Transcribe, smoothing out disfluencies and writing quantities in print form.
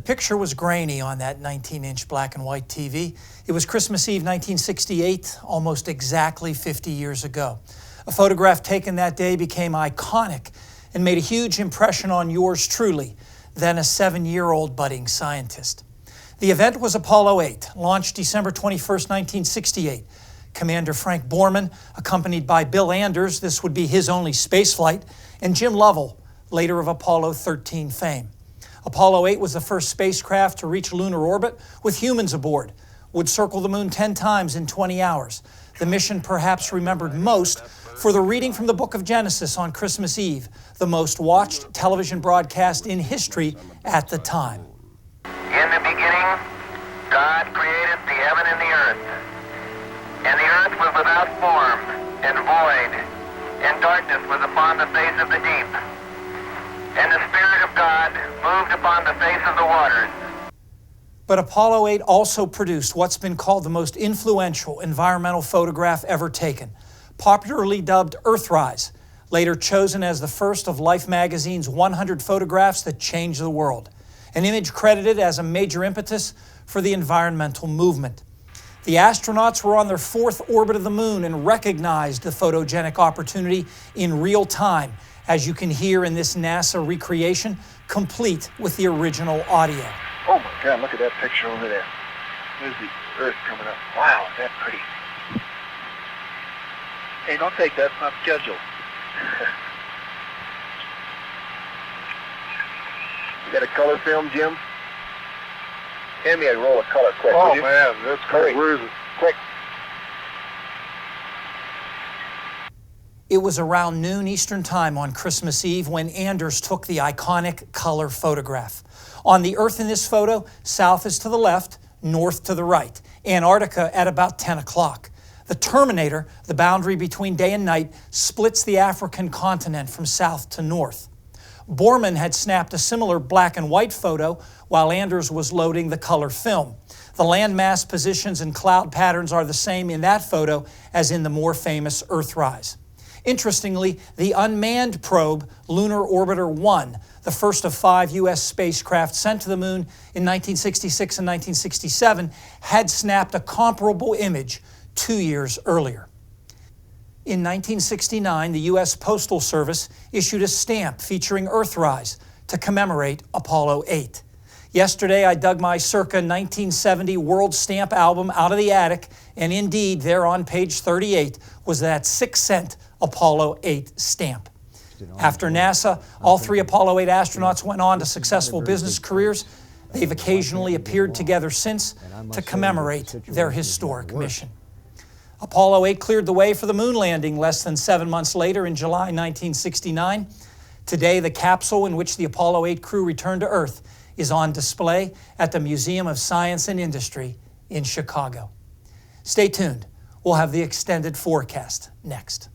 Picture was grainy on that 19-inch black and white TV. It was Christmas Eve 1968, almost exactly 50 years ago. A photograph taken that day became iconic and made a huge impression on yours truly, then a 7-year-old budding scientist. The event was Apollo 8, launched December 21st, 1968. Commander Frank Borman, accompanied by Bill Anders, this would be his only spaceflight, and Jim Lovell, later of Apollo 13 fame. Apollo 8 was the first spacecraft to reach lunar orbit with humans aboard, would circle the moon 10 times in 20 hours. The mission perhaps remembered most for the reading from the book of Genesis on Christmas Eve, the most watched television broadcast in history at the time. In the beginning, God created the heaven and the earth. And the earth was without form and void, and darkness was upon the face of the deep. And the Spirit of God moved upon the face of the waters. But Apollo 8 also produced what's been called the most influential environmental photograph ever taken, popularly dubbed Earthrise, later chosen as the first of Life magazine's 100 photographs that changed the world, an image credited as a major impetus for the environmental movement. The astronauts were on their 4th orbit of the moon and recognized the photogenic opportunity in real time, as you can hear in this NASA recreation, complete with the original audio. Oh my God, look at that picture over there. There's the Earth coming up. Wow, is that pretty. Hey, don't take that, it's not scheduled. You got a color film, Jim? Hand me a roll of color quick, Oh will you? man, that's great. Where is it? Quick. It was around noon Eastern Time on Christmas Eve when Anders took the iconic color photograph. On the Earth in this photo, south is to the left, north to the right. Antarctica at about 10 o'clock. The terminator, the boundary between day and night, splits the African continent from south to north. Borman had snapped a similar black and white photo while Anders was loading the color film. The landmass positions and cloud patterns are the same in that photo as in the more famous Earthrise. Interestingly, the unmanned probe Lunar Orbiter 1, the first of 5 U.S. spacecraft sent to the moon in 1966 and 1967, had snapped a comparable image 2 years earlier. In 1969, the U.S. Postal Service issued a stamp featuring Earthrise to commemorate Apollo 8. Yesterday, I dug my circa 1970 World Stamp album out of the attic, and indeed, there on page 38 was that 6-cent Apollo 8 stamp. After NASA, all 3 Apollo 8 astronauts went on to successful business careers. They've occasionally appeared together since to commemorate their historic mission. Apollo 8 cleared the way for the moon landing less than 7 months later in July 1969. Today, the capsule in which the Apollo 8 crew returned to Earth is on display at the Museum of Science and Industry in Chicago. Stay tuned. We'll have the extended forecast next.